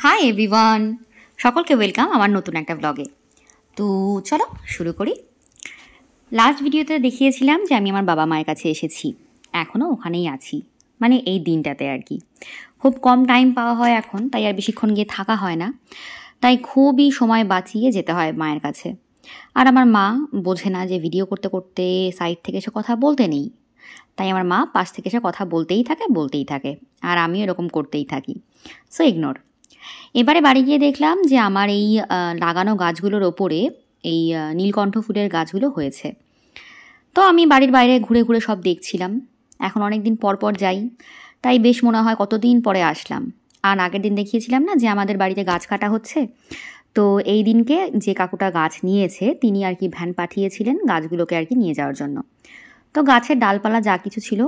Hi everyone, সকলকে welcome আমার নতুন একটা ব্লগে। তো চলো শুরু করি। লাস্ট ভিডিওতে দেখিয়েছিলাম যে আমি আমার বাবা মায়ের কাছে এসেছি, এখনও ওখানেই আছি, মানে এই দিনটাতে আর কি। খুব কম টাইম পাওয়া হয় এখন, তাই আর বেশিক্ষণ গিয়ে থাকা হয় না, তাই খুবই সময় বাঁচিয়ে যেতে হয় মায়ের কাছে। আর আমার মা বোঝে না যে ভিডিও করতে করতে সাইড থেকে এসে কথা বলতে নেই, তাই আমার মা পাশ থেকে এসে কথা বলতেই থাকে, আর আমিও এরকম করতেই থাকি, সো ইগনোর। এবারে বাড়ি গিয়ে দেখলাম যে আমার এই লাগানো গাছগুলোর ওপরে এই নীলকণ্ঠ ফুলের গাছগুলো হয়েছে। তো আমি বাড়ির বাইরে ঘুরে ঘুরে সব দেখছিলাম। এখন অনেক দিন পর পর যাই, তাই বেশ মনে হয় কতদিন পরে আসলাম। আর আগের দিন দেখিয়েছিলাম না যে আমাদের বাড়িতে গাছ কাটা হচ্ছে, তো এই দিনকে যে কাকুটা গাছ নিয়েছে তিনি আর কি ভ্যান পাঠিয়েছিলেন গাছগুলোকে আর কি নিয়ে যাওয়ার জন্য। তো গাছের ডালপালা যা কিছু ছিল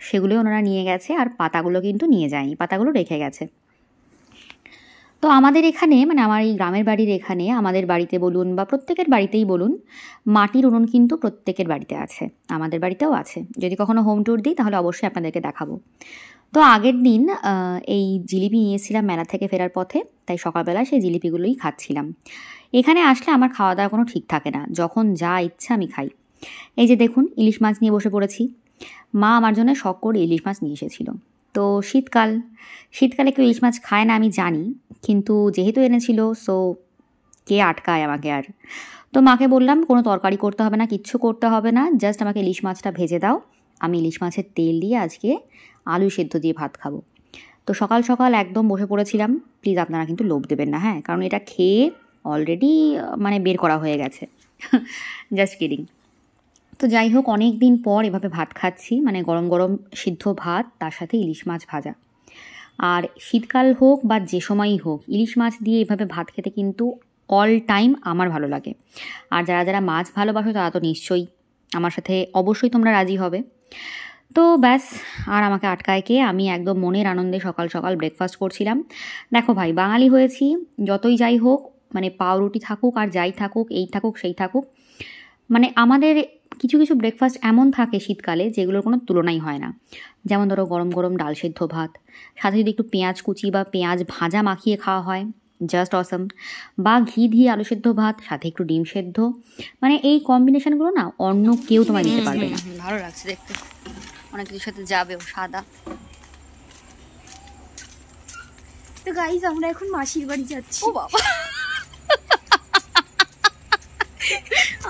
সেগুলোই ওনারা নিয়ে গেছে, আর পাতাগুলো কিন্তু নিয়ে যায়নি, পাতাগুলো রেখে গেছে। তো আমাদের এখানে, মানে আমার এই গ্রামের বাড়ির এখানে, আমাদের বাড়িতে বলুন বা প্রত্যেকের বাড়িতেই বলুন, মাটির উনুন কিন্তু প্রত্যেকের বাড়িতে আছে, আমাদের বাড়িতেও আছে। যদি কখনো হোম ট্যুর দিই তাহলে অবশ্যই আপনাদেরকে দেখাবো। তো আগের দিন এই জিলিপি নিয়েছিলাম মেলা থেকে ফেরার পথে, তাই সকালবেলা সেই জিলিপিগুলোই খাচ্ছিলাম। এখানে আসলে আমার খাওয়া দাওয়ার কোনো ঠিক থাকে না, যখন যা ইচ্ছা আমি খাই। এই যে দেখুন, ইলিশ মাছ নিয়ে বসে পড়েছি। মা আমার জন্য শখ করে ইলিশ মাছ নিয়ে এসেছিল। তো শীতকালে কেউ ইলিশ মাছ খায় না আমি জানি, কিন্তু যেহেতু এনেছিল, সো কে আটকায় আমাকে আর। তো মাকে বললাম কোনো তরকারি করতে হবে না, কিচ্ছু করতে হবে না, জাস্ট আমাকে ইলিশ মাছটা ভেজে দাও, আমি ইলিশ মাছের তেল দিয়ে আজকে আলু সেদ্ধ দিয়ে ভাত খাবো। তো সকাল সকাল একদম বসে পড়েছিলাম। প্লিজ আপনারা কিন্তু লোভ দেবেন না, হ্যাঁ, কারণ এটা খেয়ে অলরেডি মানে বের করা হয়ে গেছে। Just kidding. তো যাই হোক, অনেক দিন পর এভাবে ভাত খাচ্ছি, মানে গরম গরম সিদ্ধ ভাত, তার সাথে ইলিশ মাছ ভাজা। আর শীতকাল হোক বা যে সময়ই হোক, ইলিশ মাছ দিয়ে এভাবে ভাত খেতে কিন্তু অল টাইম আমার ভালো লাগে। আর যারা যারা মাছ ভালোবাসো তারা তো নিশ্চয়ই আমার সাথে অবশ্যই তোমরা রাজি হবে। তো ব্যাস, আর আমাকে আটকায় কে, আমি একদম মনের আনন্দে সকাল সকাল ব্রেকফাস্ট করছিলাম। দেখো ভাই, বাঙালি হয়েছি, যতই যাই হোক, মানে পাউরুটি থাকুক আর যাই থাকুক, এই থাকুক সেই থাকুক, মানে আমাদের কিছু কিছু ব্রেকফাস্ট এমন থাকে শীতকালে যেগুলোর কোনো তুলনাই হয় না। যেমন ধরো গরম গরম ডাল সেদ্ধ ভাত, সাথে যদি একটু পেঁয়াজ কুচি বা পেঁয়াজ ভাজা মাখিয়ে খাওয়া হয়, জাস্ট অসম। বা ঘি দিয়ে আলু সেদ্ধ ভাত, সাথে একটু ডিম সেদ্ধ, মানে এই কম্বিনেশনগুলো না অন্য কেউ তোমায় দিতে পারবে না। ভালো লাগছে দেখতে, অনেক কিছুর সাথে যাবেও, সাদা। তো গাইস, আমরা এখন মাসির বাড়ি যাচ্ছি। ও বাবা,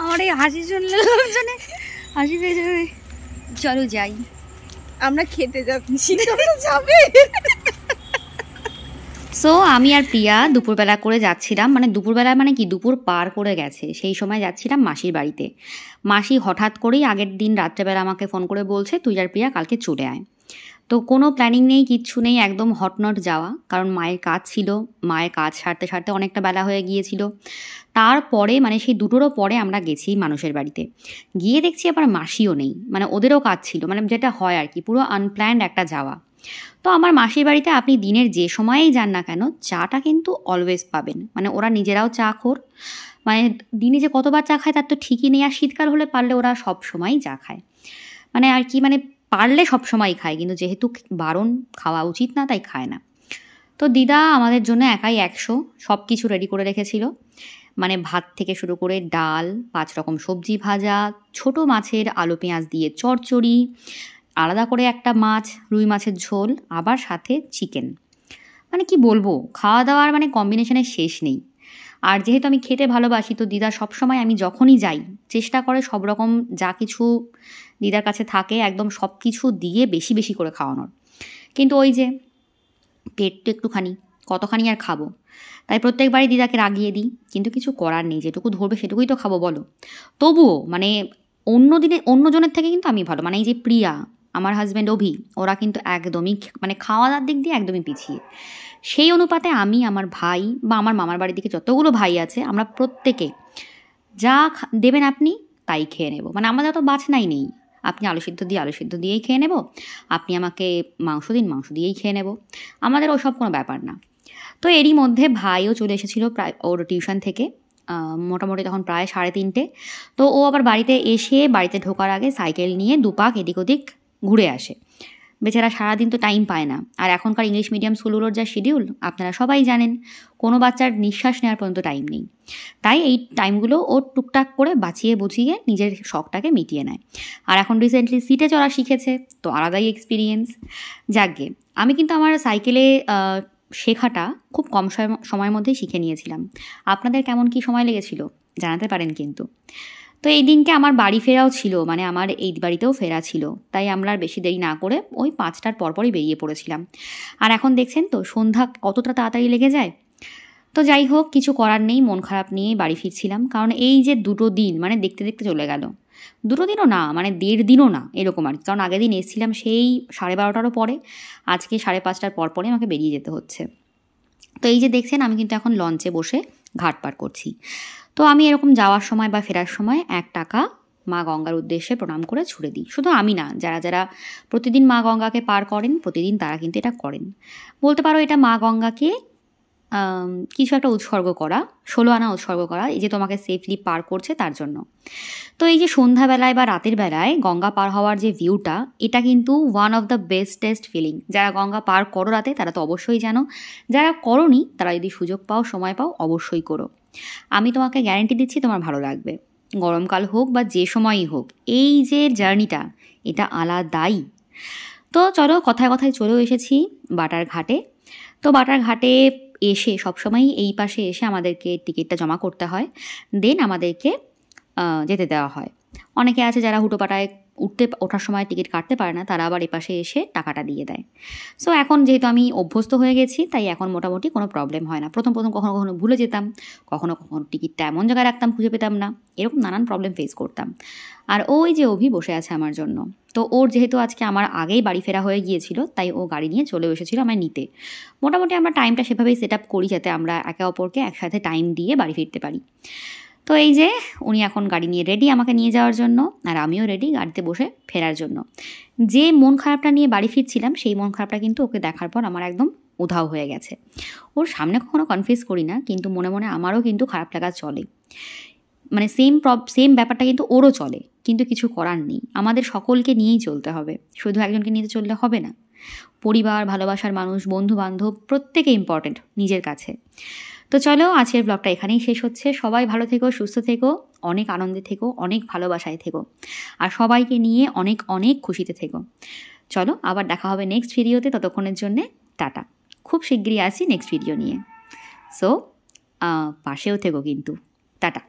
আমার এই হাসি শুনলে লোকজনে হাসি পেয়ে যাবে। চলো যাই, আমরা খেতে যাচ্ছি। যাবে। সো আমি আর প্রিয়া দুপুরবেলা করে যাচ্ছিলাম, মানে দুপুরবেলা মানে কি, দুপুর পার করে গেছে, সেই সময় যাচ্ছিলাম মাসির বাড়িতে। মাসি হঠাৎ করেই আগের দিন রাত্রেবেলা আমাকে ফোন করে বলছে তুই আর প্রিয়া কালকে চলে আয়। তো কোনো প্ল্যানিং নেই, কিচ্ছু নেই, একদম হটনট যাওয়া, কারণ মায়ের কাজ ছিল, মায়ের কাজ সারতে সারতে অনেকটা বেলা হয়ে গিয়েছিল। তারপরে মানে সেই দুটোরও পরে আমরা গেছি মানুষের বাড়িতে, গিয়ে দেখছি আবার মাসিও নেই, মানে ওদেরও কাজ ছিল, মানে যেটা হয় আর কি, পুরো আনপ্ল্যান্ড একটা যাওয়া। তো আমার মাসির বাড়িতে আপনি দিনের যে সময়েই যান না কেন, চাটা কিন্তু অলওয়েজ পাবেন, মানে ওরা নিজেরাও চা খোর, মানে দিনে যে কতবার চা খায় তার তো ঠিকই নেই। আর শীতকাল হলে পারলে ওরা সব সময়ই চা খায়, মানে আর কি, মানে পারলে সব সময়ই খায়, কিন্তু যেহেতু বারণ, খাওয়া উচিত না, তাই খায় না। তো দিদা আমাদের জন্য একাই 100 সব কিছু রেডি করে রেখেছিল, মানে ভাত থেকে শুরু করে ডাল, 5 রকম সবজি ভাজা, ছোট মাছের আলু পেঁয়াজ দিয়ে চচ্চড়ি, আলাদা করে একটা মাছ, রুই মাছের ঝোল, আবার সাথে চিকেন। মানে কি বলবো, খাওয়া দাওয়ার মানে কম্বিনেশনের শেষ নেই। আর যেহেতু আমি খেতে ভালোবাসি, তো দিদা সবসময় আমি যখনই যাই চেষ্টা করে সব রকম যা কিছু দিদার কাছে থাকে একদম সব কিছু দিয়ে বেশি বেশি করে খাওয়ানোর। কিন্তু ওই যে পেট তো একটুখানি, কতখানি আর খাবো, তাই প্রত্যেকবারই দিদাকে রাগিয়ে দিই, কিন্তু কিছু করার নেই, যেটুকু ধরবে সেটুকুই তো খাবো বলো। তবুও মানে অন্যজনের থেকে কিন্তু আমি ভালো, মানে এই যে প্রিয়া, আমার হাজব্যান্ড অভি, ওরা কিন্তু একদমই মানে খাওয়া দাওয়ার দিক দিয়ে একদমই পিছিয়ে। সেই অনুপাতে আমি, আমার ভাই বা আমার মামার বাড়ির দিকে যতগুলো ভাই আছে, আমরা প্রত্যেকে যা দেবেন আপনি তাই খেয়ে নেব, মানে আমাদের অত বাছনাই নেই। আপনি আলু সিদ্ধ দিয়ে আলু সিদ্ধ দিয়েই খেয়ে নেব, আপনি আমাকে মাংস দিন, মাংস দিয়েই খেয়ে নেব, আমাদের ওসব কোনো ব্যাপার না। তো এরই মধ্যে ভাইও চলে এসেছিলো প্রায় ওর টিউশন থেকে, মোটামুটি তখন প্রায় 3:30। তো ও আবার বাড়িতে এসে, বাড়িতে ঢোকার আগে সাইকেল নিয়ে দুপাক এদিক ওদিক ঘুরে আসে, বেচারা সারাদিন তো টাইম পায় না। আর এখনকার ইংলিশ মিডিয়াম স্কুলগুলোর যা শিডিউল আপনারা সবাই জানেন, কোনো বাচ্চার নিঃশ্বাস নেওয়ার পর্যন্ত টাইম নেই। তাই এই টাইমগুলো ও টুকটাক করে বাঁচিয়ে বুঝিয়ে নিজের শখটাকে মিটিয়ে নেয়। আর এখন রিসেন্টলি সিটে চড়া শিখেছে, তো আলাদাই এক্সপিরিয়েন্স। যাকগে, আমি কিন্তু আমার সাইকেলে শেখাটা খুব কম সময়ের মধ্যেই শিখে নিয়েছিলাম। আপনাদের কেমন কি সময় লেগেছিল জানাতে পারেন কিন্তু। তো এই দিনকে আমার বাড়ি ফেরাও ছিল, মানে আমার এই বাড়িতেও ফেরা ছিল, তাই আমরা আর বেশি দেরি না করে ওই 5টার পরপরই বেরিয়ে পড়েছিলাম। আর এখন দেখছেন তো সন্ধ্যা কতটা তাড়াতাড়ি লেগে যায়। তো যাই হোক, কিছু করার নেই, মন খারাপ নিয়ে বাড়ি ফিরছিলাম, কারণ এই যে 2 দিন মানে দেখতে দেখতে চলে গেল। 2 দিনও না, মানে 1.5 দিনও না, এরকম আর কি। কারণ আগের দিন এসেছিলাম সেই 12:30টারও পরে, আজকে 5:30টার পরে আমাকে বেরিয়ে যেতে হচ্ছে। তো এই যে দেখছেন, আমি কিন্তু এখন লঞ্চে বসে ঘাট পার করছি। তো আমি এরকম যাওয়ার সময় বা ফেরার সময় 1 টাকা মা গঙ্গার উদ্দেশ্যে প্রণাম করে ছুড়ে দিই। শুধু আমি না, যারা যারা প্রতিদিন মা গঙ্গাকে পার করেন প্রতিদিন, তারা কিন্তু এটা করেন। বলতে পারো এটা মা গঙ্গাকে কিছু একটা উৎসর্গ করা, 16 আনা উৎসর্গ করা, এই যে তোমাকে সেফলি পার করছে তার জন্য। তো এই যে সন্ধ্যাবেলায় বা রাতের বেলায় গঙ্গা পার হওয়ার যে ভিউটা, এটা কিন্তু one of the bestest feeling. যারা গঙ্গা পার করো রাতে তারা তো অবশ্যই জানো, যারা করোনি তারা যদি সুযোগ পাও, সময় পাও, অবশ্যই করো। আমি তোমাকে গ্যারান্টি দিচ্ছি তোমার ভালো লাগবে। গরমকাল হোক বা যে সময়ই হোক, এই যে জার্নিটা, এটা আলাদাই। তো চলো, কথায় কথায় চলেও এসেছি বাটার ঘাটে। তো বাটার ঘাটে এসে সবসময়ই এই পাশে এসে আমাদেরকে টিকিটটা জমা করতে হয়, দেন আমাদেরকে যেতে দেওয়া হয়। অনেকে আছে যারা হুটোপাটায় ওঠার সময় টিকিট কাটতে পারে না, তারা আবার এপাশে এসে টাকাটা দিয়ে দেয়। সো এখন যেহেতু আমি অভ্যস্ত হয়ে গেছি, তাই এখন মোটামুটি কোনো প্রবলেম হয় না। প্রথম কখনো কখনো ভুলে যেতাম, কখনো কখনো টিকিটটা এমন জায়গায় রাখতাম খুঁজে পেতাম না, এরকম নানান প্রবলেম ফেস করতাম। আর ওই যে অভি বসে আছে আমার জন্য, তো ওর যেহেতু আজকে আমার আগেই বাড়ি ফেরা হয়ে গিয়েছিল, তাই ও গাড়ি নিয়ে চলে এসেছিলো আমায় নিতে। মোটামুটি আমরা টাইমটা সেভাবেই সেট আপ করি যাতে আমরা একে অপরকে একসাথে টাইম দিয়ে বাড়ি ফিরতে পারি। তো এই যে উনি এখন গাড়ি নিয়ে রেডি আমাকে নিয়ে যাওয়ার জন্য, আর আমিও রেডি গাড়িতে বসে ফেরার জন্য। যে মন খারাপটা নিয়ে বাড়ি ফিরছিলাম, সেই মন খারাপটা কিন্তু ওকে দেখার পর আমার একদম উধাও হয়ে গেছে। ওর সামনে কখনো কনফিউজ করি না, কিন্তু মনে মনে আমারও কিন্তু খারাপ লাগা চলে। মানে সেম ব্যাপারটা কিন্তু ওরও চলে, কিন্তু কিছু করার নেই। আমাদের সকলকে নিয়েই চলতে হবে, শুধু একজনকে নিয়ে চললে হবে না। পরিবার, ভালোবাসার মানুষ, বন্ধু বান্ধব প্রত্যেকে ইম্পর্টেন্ট নিজের কাছে। তো চলো, আজকের ব্লগটা এখানেই শেষ হচ্ছে। সবাই ভালো থেকো, সুস্থ থেকো, অনেক আনন্দে থেকো, অনেক ভালোবাসায় থেকো, আর সবাইকে নিয়ে অনেক অনেক খুশিতে থেকো। চলো, আবার দেখা হবে নেক্সট ভিডিওতে। ততক্ষণের জন্যে টাটা। খুব শিগগিরই আসি নেক্সট ভিডিও নিয়ে। সো পাশেও থেকো কিন্তু। টাটা।